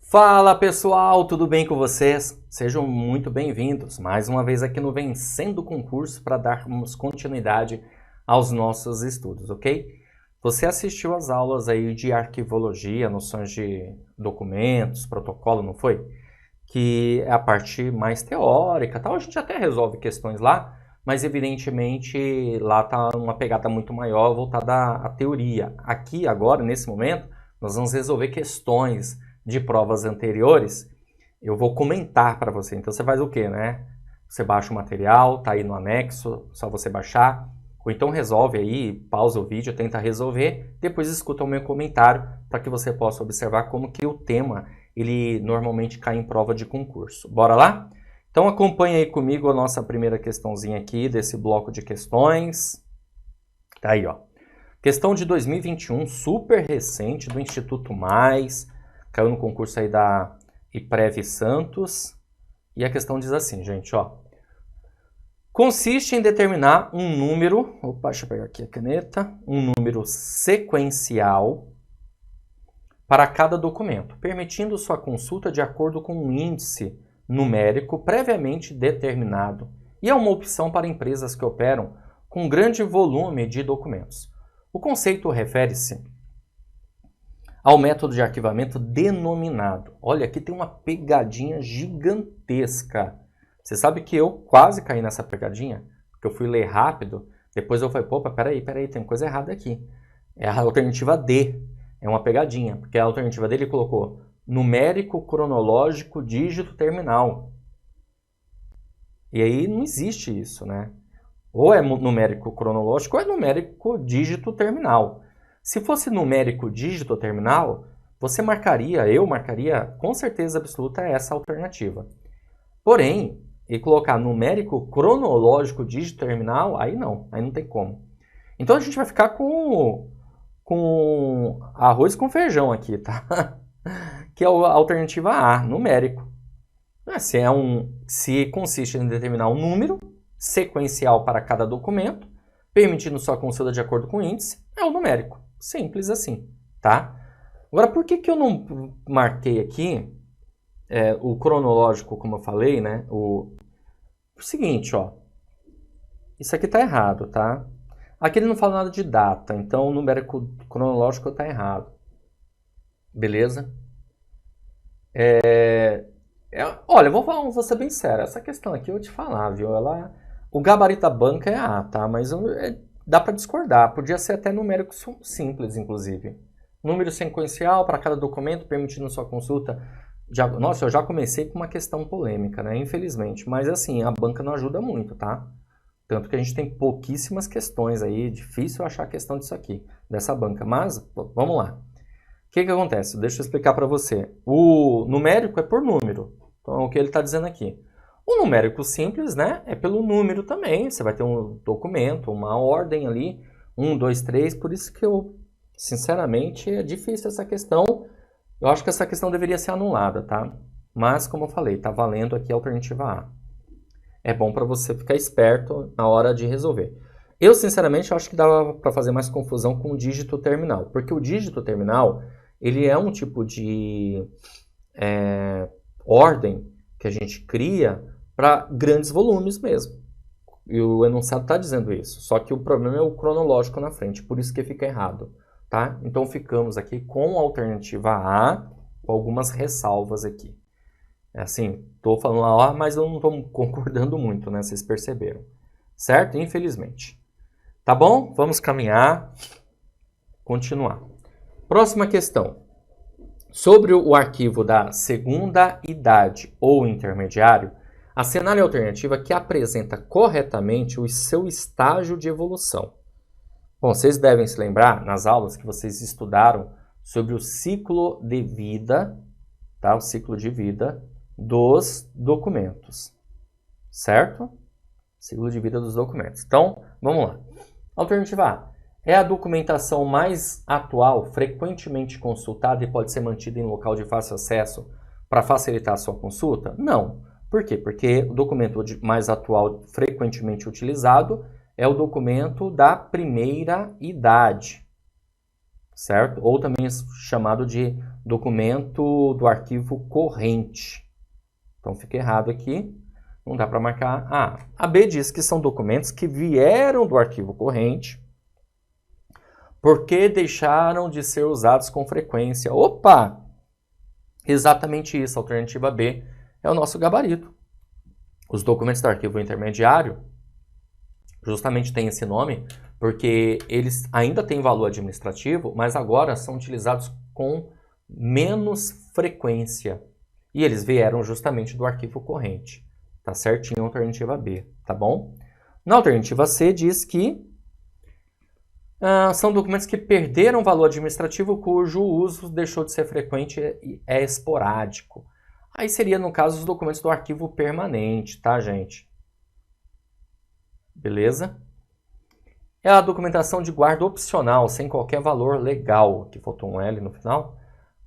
Fala pessoal, tudo bem com vocês? Sejam muito bem-vindos mais uma vez aqui no Vencendo o Concurso para darmos continuidade aos nossos estudos, ok? Você assistiu às aulas aí de arquivologia, noções de documentos, protocolo, não foi? Que é a parte mais teórica, tal. A gente até resolve questões lá, mas evidentemente lá está uma pegada muito maior voltada à teoria. Aqui agora, nesse momento, nós vamos resolver questões de provas anteriores. Eu vou comentar para você. Então você faz o quê, né? Você baixa o material, tá aí no anexo, só você baixar. Ou então resolve aí, pausa o vídeo, tenta resolver, depois escuta o meu comentário para que você possa observar como que o tema ele normalmente cai em prova de concurso. Bora lá? Então acompanha aí comigo a nossa primeira questãozinha aqui desse bloco de questões. Tá aí, ó. Questão de 2021, super recente, do Instituto Mais. Caiu no concurso aí da IPREV Santos. E a questão diz assim, gente, ó. Consiste em determinar um número, opa, deixa eu pegar aqui a caneta, um número sequencial para cada documento, permitindo sua consulta de acordo com um índice numérico previamente determinado e é uma opção para empresas que operam com grande volume de documentos. O conceito refere-se ao método de arquivamento denominado. Olha, aqui tem uma pegadinha gigantesca. Você sabe que eu quase caí nessa pegadinha, porque eu fui ler rápido, depois eu falei, opa, peraí, tem coisa errada aqui. É a alternativa D, é uma pegadinha, porque a alternativa D ele colocou numérico, cronológico, dígito, terminal. E aí não existe isso, né? Ou é numérico cronológico ou é numérico dígito terminal. Se fosse numérico dígito terminal, você marcaria, eu marcaria com certeza absoluta essa alternativa. Porém, e colocar numérico cronológico dígito terminal, aí não tem como. Então a gente vai ficar com arroz com feijão aqui, tá? Que é a alternativa A, numérico. Se consiste em determinar um número sequencial para cada documento, permitindo sua consulta de acordo com o índice, é o numérico. Simples assim, tá? Agora, por que eu não marquei aqui o cronológico, como eu falei, né? O seguinte, ó. Isso aqui tá errado, tá? Aqui ele não fala nada de data, então o numérico cronológico tá errado. Beleza? Olha, vou ser bem sério. Essa questão aqui eu vou te falar, viu? O gabarito da banca é A, tá? Mas dá para discordar. Podia ser até numérico simples, inclusive. Número sequencial para cada documento, permitindo sua consulta. Nossa, eu já comecei com uma questão polêmica, né? Infelizmente. Mas assim, a banca não ajuda muito, tá? Tanto que a gente tem pouquíssimas questões aí. Difícil achar a questão disso aqui, dessa banca. Mas, vamos lá. O que acontece? Deixa eu explicar para você. O numérico é por número. Então, o que ele está dizendo aqui? O numérico simples, né? É pelo número também. Você vai ter um documento, uma ordem ali. 1, 2, 3. Por isso que sinceramente, é difícil essa questão. Eu acho que essa questão deveria ser anulada, tá? Mas, como eu falei, tá valendo aqui a alternativa A. É bom para você ficar esperto na hora de resolver. Eu, sinceramente, acho que dava para fazer mais confusão com o dígito terminal. Porque o dígito terminal, ele é um tipo de ordem que a gente cria para grandes volumes mesmo. E o enunciado está dizendo isso. Só que o problema é o cronológico na frente, por isso que fica errado. Tá? Então ficamos aqui com a alternativa A, com algumas ressalvas aqui. Assim, estou falando lá, mas eu não estou concordando muito, né? Vocês perceberam. Certo? Infelizmente. Tá bom? Vamos caminhar. Continuar. Próxima questão. Sobre o arquivo da segunda idade ou intermediário, assinale a alternativa que apresenta corretamente o seu estágio de evolução. Bom, vocês devem se lembrar nas aulas que vocês estudaram sobre o ciclo de vida, tá? O ciclo de vida dos documentos, certo? Ciclo de vida dos documentos. Então, vamos lá. Alternativa A. É a documentação mais atual, frequentemente consultada e pode ser mantida em local de fácil acesso para facilitar a sua consulta? Não. Por quê? Porque o documento mais atual, frequentemente utilizado, é o documento da primeira idade, certo? Ou também chamado de documento do arquivo corrente. Então fica errado aqui, não dá para marcar A. A B diz que são documentos que vieram do arquivo corrente porque deixaram de ser usados com frequência. Opa! Exatamente isso, a alternativa B é o nosso gabarito. Os documentos do arquivo intermediário justamente têm esse nome porque eles ainda têm valor administrativo, mas agora são utilizados com menos frequência. E eles vieram justamente do arquivo corrente. Tá certinho a alternativa B, tá bom? Na alternativa C diz que são documentos que perderam valor administrativo cujo uso deixou de ser frequente e é esporádico. Aí seria, no caso, os documentos do arquivo permanente, tá, gente? Beleza? É a documentação de guarda opcional, sem qualquer valor legal. Aqui faltou um L no final.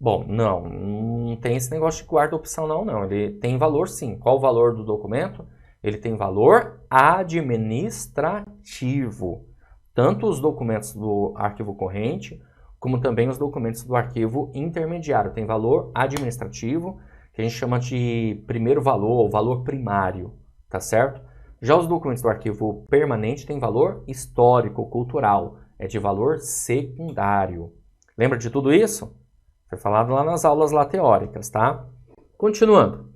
Bom, não tem esse negócio de guarda opcional, não. Ele tem valor, sim. Qual o valor do documento? Ele tem valor administrativo. Tanto os documentos do arquivo corrente, como também os documentos do arquivo intermediário. Tem valor administrativo, que a gente chama de primeiro valor, ou valor primário, tá certo? Já os documentos do arquivo permanente têm valor histórico, cultural, é de valor secundário. Lembra de tudo isso? Foi falado lá nas aulas lá teóricas, tá? Continuando.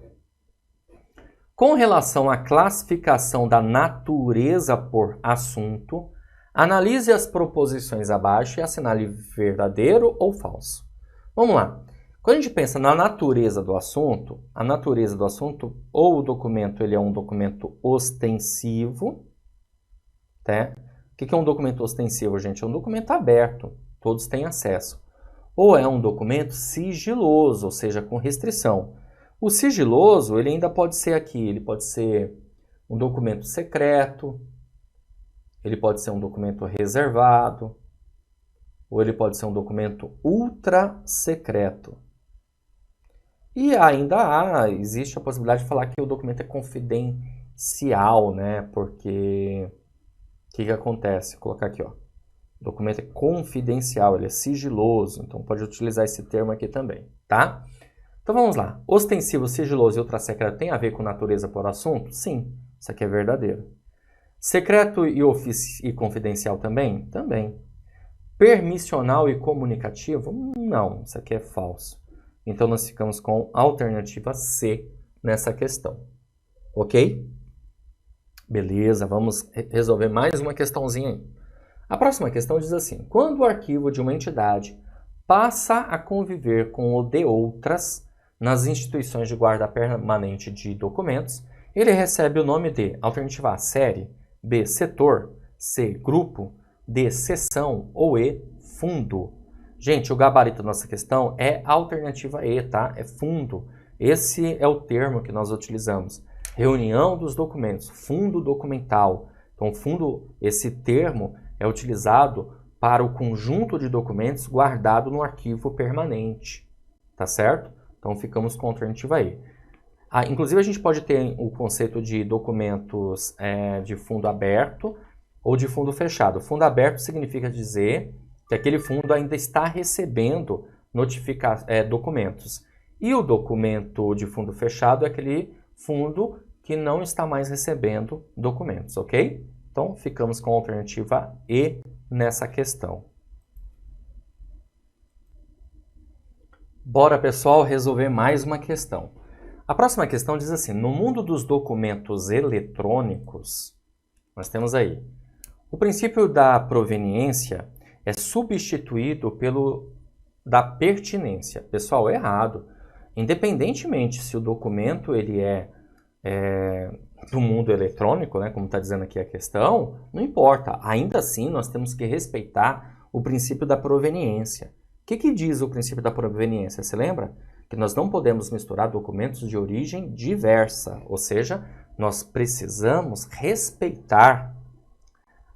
Com relação à classificação da natureza por assunto, analise as proposições abaixo e assinale verdadeiro ou falso. Vamos lá. Quando a gente pensa na natureza do assunto, a natureza do assunto, ou o documento ele é um documento ostensivo, tá? O que é um documento ostensivo, gente? É um documento aberto, todos têm acesso. Ou é um documento sigiloso, ou seja, com restrição. O sigiloso, ele ainda pode ser aqui, ele pode ser um documento secreto, ele pode ser um documento reservado, ou ele pode ser um documento ultra secreto. E ainda existe a possibilidade de falar que o documento é confidencial, né? Porque o que acontece? Vou colocar aqui, ó. O documento é confidencial, ele é sigiloso, então pode utilizar esse termo aqui também, tá? Então vamos lá. Ostensivo, sigiloso e ultra secreto tem a ver com natureza por assunto? Sim, isso aqui é verdadeiro. Secreto e confidencial também? Também. Permissional e comunicativo? Não, isso aqui é falso. Então, nós ficamos com a alternativa C nessa questão. Ok? Beleza, vamos resolver mais uma questãozinha aí. A próxima questão diz assim: quando o arquivo de uma entidade passa a conviver com o de outras nas instituições de guarda permanente de documentos, ele recebe o nome de alternativa A, série, B, setor, C, grupo, D, seção ou E, fundo. Gente, o gabarito da nossa questão é a alternativa E, tá? É fundo. Esse é o termo que nós utilizamos. Reunião dos documentos, fundo documental. Então, fundo, esse termo é utilizado para o conjunto de documentos guardado no arquivo permanente, tá certo? Então, ficamos com a alternativa E. Inclusive, a gente pode ter o conceito de documentos de fundo aberto ou de fundo fechado. Fundo aberto significa dizer que aquele fundo ainda está recebendo documentos. E o documento de fundo fechado é aquele fundo que não está mais recebendo documentos, ok? Então, ficamos com a alternativa E nessa questão. Bora, pessoal, resolver mais uma questão. A próxima questão diz assim: no mundo dos documentos eletrônicos, nós temos aí, o princípio da proveniência é substituído pelo da pertinência. Pessoal, errado. Independentemente se o documento ele é do mundo eletrônico, né, como está dizendo aqui a questão, não importa. Ainda assim, nós temos que respeitar o princípio da proveniência. O que diz o princípio da proveniência? Você lembra? Que nós não podemos misturar documentos de origem diversa, ou seja, nós precisamos respeitar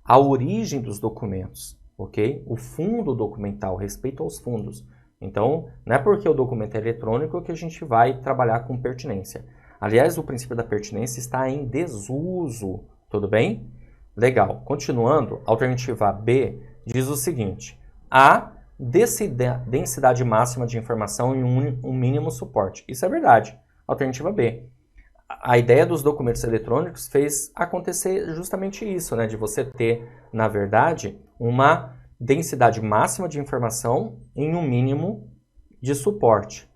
a origem dos documentos, ok? O fundo documental, respeito aos fundos. Então, não é porque o documento é eletrônico que a gente vai trabalhar com pertinência. Aliás, o princípio da pertinência está em desuso, tudo bem? Legal. Continuando, a alternativa B diz o seguinte: A densidade máxima de informação e um mínimo suporte. Isso é verdade. Alternativa B. A ideia dos documentos eletrônicos fez acontecer justamente isso, né? De você ter, na verdade, uma densidade máxima de informação em um mínimo de suporte.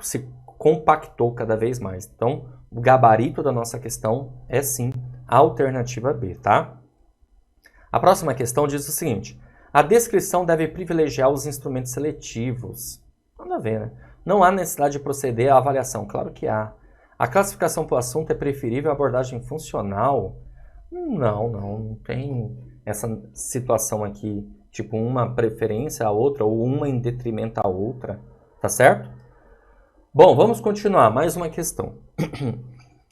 Se compactou cada vez mais. Então, o gabarito da nossa questão é sim a alternativa B, tá? A próxima questão diz o seguinte: a descrição deve privilegiar os instrumentos seletivos. Nada a ver, né? Não há necessidade de proceder à avaliação. Claro que há. A classificação por assunto é preferível à abordagem funcional? Não tem essa situação aqui, tipo uma preferência à outra ou uma em detrimento à outra, tá certo? Bom, vamos continuar, mais uma questão.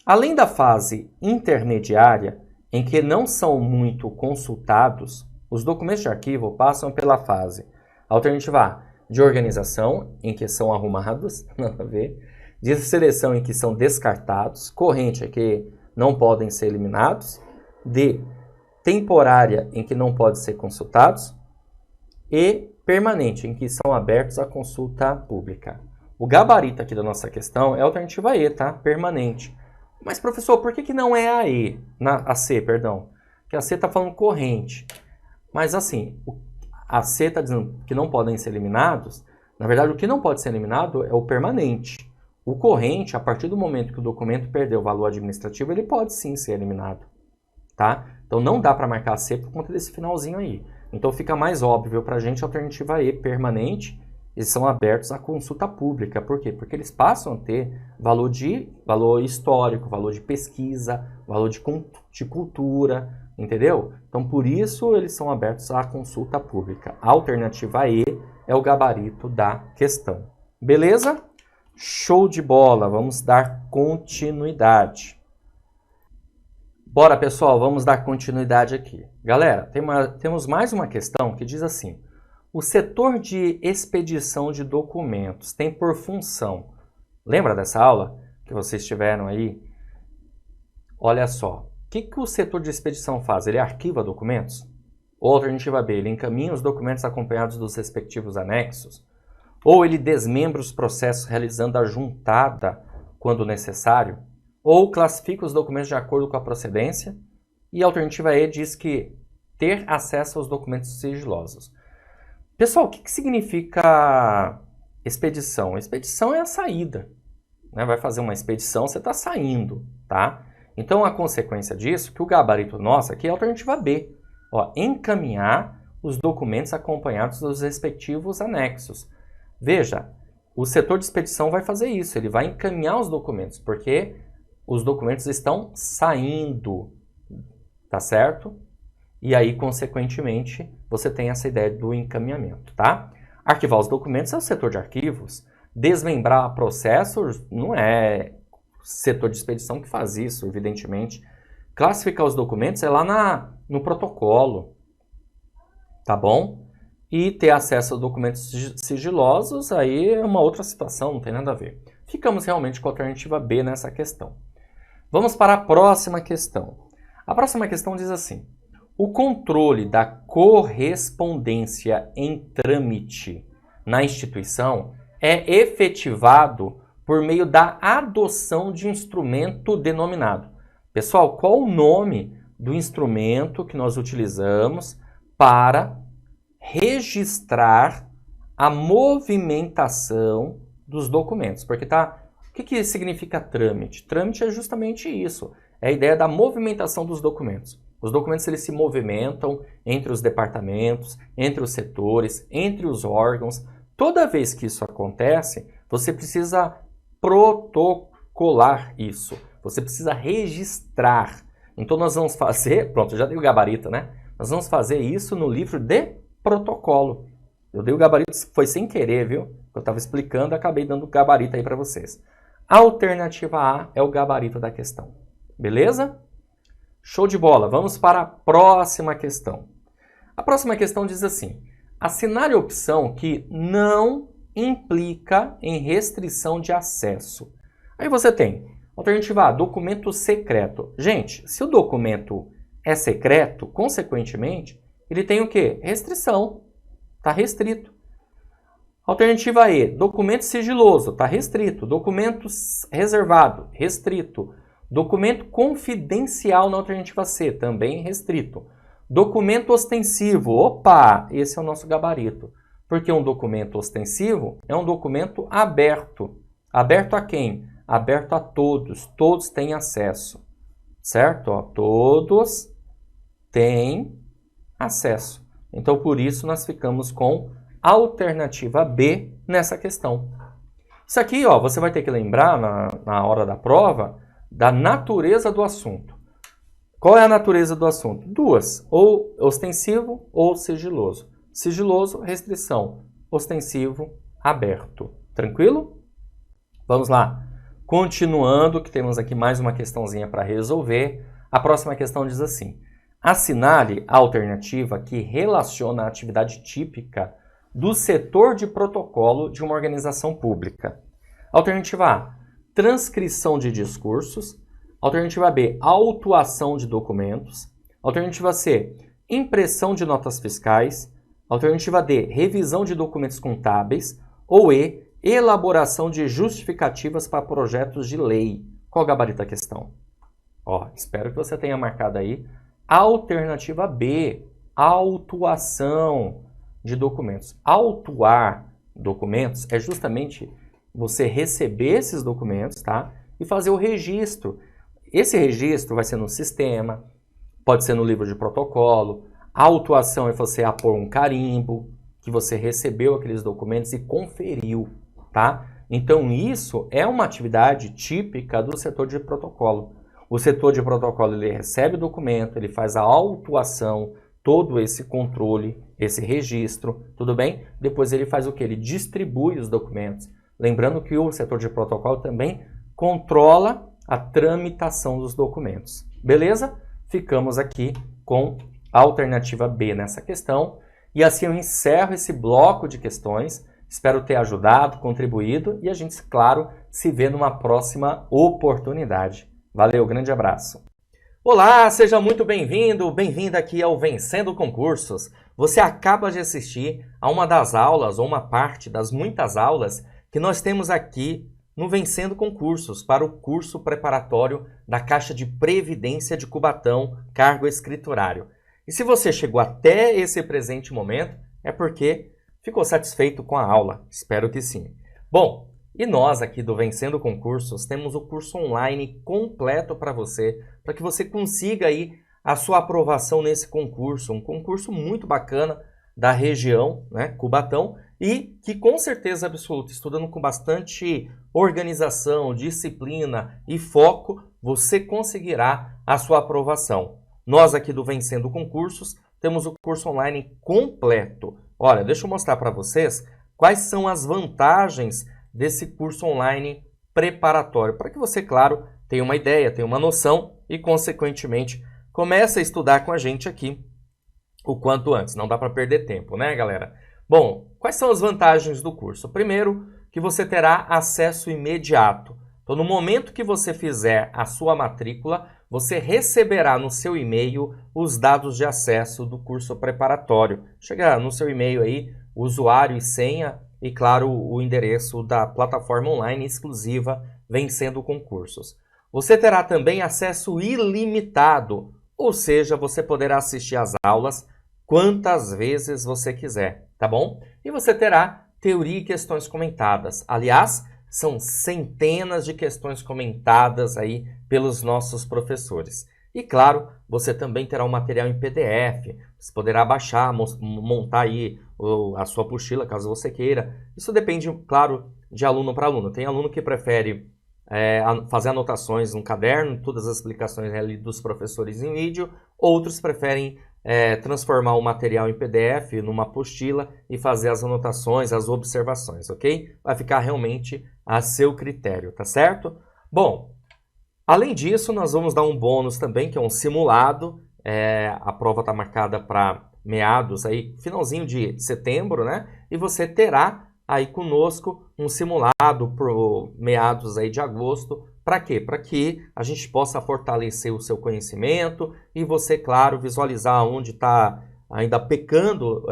Além da fase intermediária, em que não são muito consultados, os documentos de arquivo passam pela fase, alternativa A, de organização, em que são arrumados, nada a ver, de seleção, em que são descartados, corrente, em que não podem ser eliminados, D, temporária, em que não podem ser consultados, e permanente, em que são abertos à consulta pública. O gabarito aqui da nossa questão é a alternativa E, tá? Permanente. Mas, professor, por que não é a E? A C, perdão. Porque a C está falando corrente. Mas, assim, a C está dizendo que não podem ser eliminados. Na verdade, o que não pode ser eliminado é o permanente. O corrente, a partir do momento que o documento perdeu o valor administrativo, ele pode sim ser eliminado. Tá? Então, não dá para marcar a C por conta desse finalzinho aí. Então, fica mais óbvio para a gente a alternativa E, permanente. Eles são abertos à consulta pública. Por quê? Porque eles passam a ter valor histórico, valor de pesquisa, valor de cultura, entendeu? Então, por isso, eles são abertos à consulta pública. A alternativa E é o gabarito da questão. Beleza? Show de bola! Vamos dar continuidade. Bora, pessoal, vamos dar continuidade aqui. Galera, temos mais uma questão que diz assim: o setor de expedição de documentos tem por função... Lembra dessa aula que vocês tiveram aí? Olha só, o que o setor de expedição faz? Ele arquiva documentos? Ou alternativa B, ele encaminha os documentos acompanhados dos respectivos anexos? Ou ele desmembra os processos realizando a juntada quando necessário? Ou classifica os documentos de acordo com a procedência? E a alternativa E diz que ter acesso aos documentos sigilosos. Pessoal, o que significa expedição? Expedição é a saída. Né? Vai fazer uma expedição, você está saindo, tá? Então, a consequência disso, que o gabarito nosso aqui é a alternativa B. Ó, encaminhar os documentos acompanhados dos respectivos anexos. Veja, o setor de expedição vai fazer isso, ele vai encaminhar os documentos, porque os documentos estão saindo, tá certo? E aí, consequentemente, você tem essa ideia do encaminhamento, tá? Arquivar os documentos é o setor de arquivos. Desmembrar processos não é o setor de expedição que faz isso, evidentemente. Classificar os documentos é lá no protocolo, tá bom? E ter acesso aos documentos sigilosos, aí é uma outra situação, não tem nada a ver. Ficamos realmente com a alternativa B nessa questão. Vamos para a próxima questão. A próxima questão diz assim: o controle da correspondência em trâmite na instituição é efetivado por meio da adoção de instrumento denominado. Pessoal, qual o nome do instrumento que nós utilizamos para registrar a movimentação dos documentos? Porque o que significa trâmite? Trâmite é justamente isso, é a ideia da movimentação dos documentos. Os documentos eles se movimentam entre os departamentos, entre os setores, entre os órgãos. Toda vez que isso acontece, você precisa protocolar isso. Você precisa registrar. Então nós vamos fazer, pronto, já dei o gabarito, né? Nós vamos fazer isso no livro de protocolo. Eu dei o gabarito, foi sem querer, viu? Eu estava explicando, acabei dando o gabarito aí para vocês. A alternativa A é o gabarito da questão. Beleza? Show de bola. Vamos para a próxima questão. A próxima questão diz assim: assinale a opção que não implica em restrição de acesso. Aí você tem alternativa A, documento secreto. Gente, se o documento é secreto, consequentemente, ele tem o quê? Restrição. Está restrito. Alternativa E, documento sigiloso, está restrito. Documento reservado, restrito. Documento confidencial na alternativa C, também restrito. Documento ostensivo, opa, esse é o nosso gabarito. Porque um documento ostensivo é um documento aberto. Aberto a quem? Aberto a todos. Todos têm acesso. Certo? Ó, todos têm acesso. Então, por isso, nós ficamos com alternativa B nessa questão. Isso aqui, ó, você vai ter que lembrar na hora da prova da natureza do assunto. Qual é a natureza do assunto? Duas, ou ostensivo ou sigiloso. Sigiloso, restrição. Ostensivo, aberto. Tranquilo? Vamos lá. Continuando, que temos aqui mais uma questãozinha para resolver. A próxima questão diz assim: assinale a alternativa que relaciona a atividade típica do setor de protocolo de uma organização pública. Alternativa A, transcrição de discursos. Alternativa B, autuação de documentos. Alternativa C, impressão de notas fiscais. Alternativa D, revisão de documentos contábeis. Ou E, elaboração de justificativas para projetos de lei. Qual o gabarito da questão? Ó, espero que você tenha marcado aí. Alternativa B, autuação de documentos. Autuar documentos é justamente você receber esses documentos, tá? E fazer o registro. Esse registro vai ser no sistema, pode ser no livro de protocolo. A autuação é você apor um carimbo, que você recebeu aqueles documentos e conferiu, tá? Então isso é uma atividade típica do setor de protocolo. O setor de protocolo ele recebe o documento, ele faz a autuação, todo esse controle, esse registro, tudo bem? Depois ele faz o que? Ele distribui os documentos. Lembrando que o setor de protocolo também controla a tramitação dos documentos. Beleza? Ficamos aqui com a alternativa B nessa questão. E assim eu encerro esse bloco de questões. Espero ter ajudado, contribuído e a gente, claro, se vê numa próxima oportunidade. Valeu, grande abraço. Olá, seja muito bem-vindo, bem-vinda aqui ao Vencendo Concursos. Você acaba de assistir a uma das aulas, ou uma parte das muitas aulas que nós temos aqui no Vencendo Concursos para o curso preparatório da Caixa de Previdência de Cubatão, cargo escriturário. E se você chegou até esse presente momento, é porque ficou satisfeito com a aula. Espero que sim. Bom, e nós aqui do Vencendo Concursos temos o curso online completo para que você consiga aí a sua aprovação nesse concurso. Um concurso muito bacana da região, né, Cubatão, e que com certeza absoluta, estudando com bastante organização, disciplina e foco, você conseguirá a sua aprovação. Nós aqui do Vencendo Concursos temos o curso online completo. Olha, deixa eu mostrar para vocês quais são as vantagens desse curso online preparatório, para que você, claro, tenha uma ideia, tenha uma noção e, consequentemente, comece a estudar com a gente aqui o quanto antes. Não dá para perder tempo, né, galera? Bom, quais são as vantagens do curso? Primeiro, que você terá acesso imediato. Então, no momento que você fizer a sua matrícula, você receberá no seu e-mail os dados de acesso do curso preparatório. Chega no seu e-mail aí, usuário e senha, e, claro, o endereço da plataforma online exclusiva Vencendo Concursos. Você terá também acesso ilimitado, ou seja, você poderá assistir às aulas quantas vezes você quiser, tá bom? E você terá teoria e questões comentadas. Aliás, são centenas de questões comentadas aí pelos nossos professores. E, claro, você também terá um material em PDF. Você poderá baixar, montar aí a sua apostila, caso você queira. Isso depende, claro, de aluno para aluno. Tem aluno que prefere fazer anotações no caderno, todas as explicações ali dos professores em vídeo. Outros preferem transformar o material em PDF, numa apostila, e fazer as anotações, as observações, ok? Vai ficar realmente a seu critério, tá certo? Bom, além disso, nós vamos dar um bônus também, que é um simulado. A prova está marcada para meados, aí, finalzinho de setembro, né? E você terá aí conosco um simulado para meados aí de agosto. Para quê? Para que a gente possa fortalecer o seu conhecimento e você, claro, visualizar onde está ainda pecando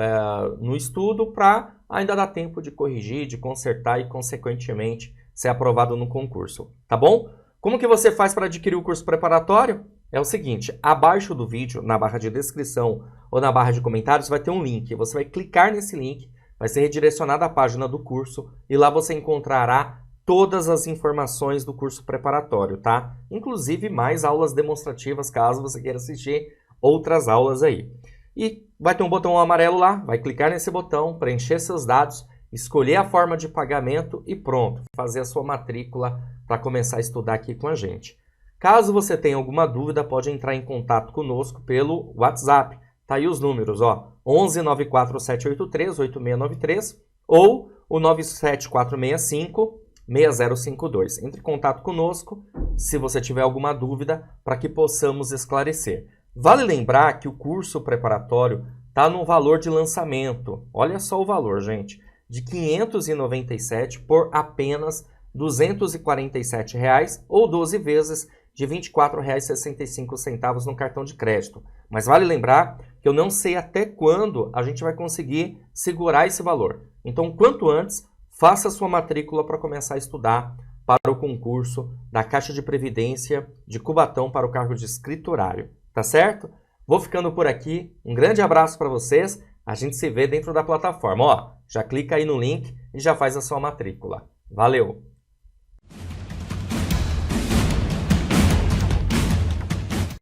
no estudo para ainda dá tempo de corrigir, de consertar e, consequentemente, ser aprovado no concurso, tá bom? Como que você faz para adquirir o curso preparatório? É o seguinte, abaixo do vídeo, na barra de descrição ou na barra de comentários, vai ter um link. Você vai clicar nesse link, vai ser redirecionado à página do curso e lá você encontrará todas as informações do curso preparatório, tá? Inclusive mais aulas demonstrativas, caso você queira assistir outras aulas aí. E vai ter um botão amarelo lá, vai clicar nesse botão, preencher seus dados, escolher a forma de pagamento e pronto, fazer a sua matrícula para começar a estudar aqui com a gente. Caso você tenha alguma dúvida, pode entrar em contato conosco pelo WhatsApp. Tá aí os números, ó, 11 94 783 8693 ou o 97465 6052. Entre em contato conosco se você tiver alguma dúvida para que possamos esclarecer. Vale lembrar que o curso preparatório está no valor de lançamento. Olha só o valor, gente, de R$ 597 por apenas R$ 247 ou 12 vezes de R$ 24,65 no cartão de crédito. Mas vale lembrar que eu não sei até quando a gente vai conseguir segurar esse valor. Então, quanto antes, faça a sua matrícula para começar a estudar para o concurso da Caixa de Previdência de Cubatão para o cargo de escriturário. Tá certo? Vou ficando por aqui. Um grande abraço para vocês. A gente se vê dentro da plataforma. Ó, já clica aí no link e já faz a sua matrícula. Valeu!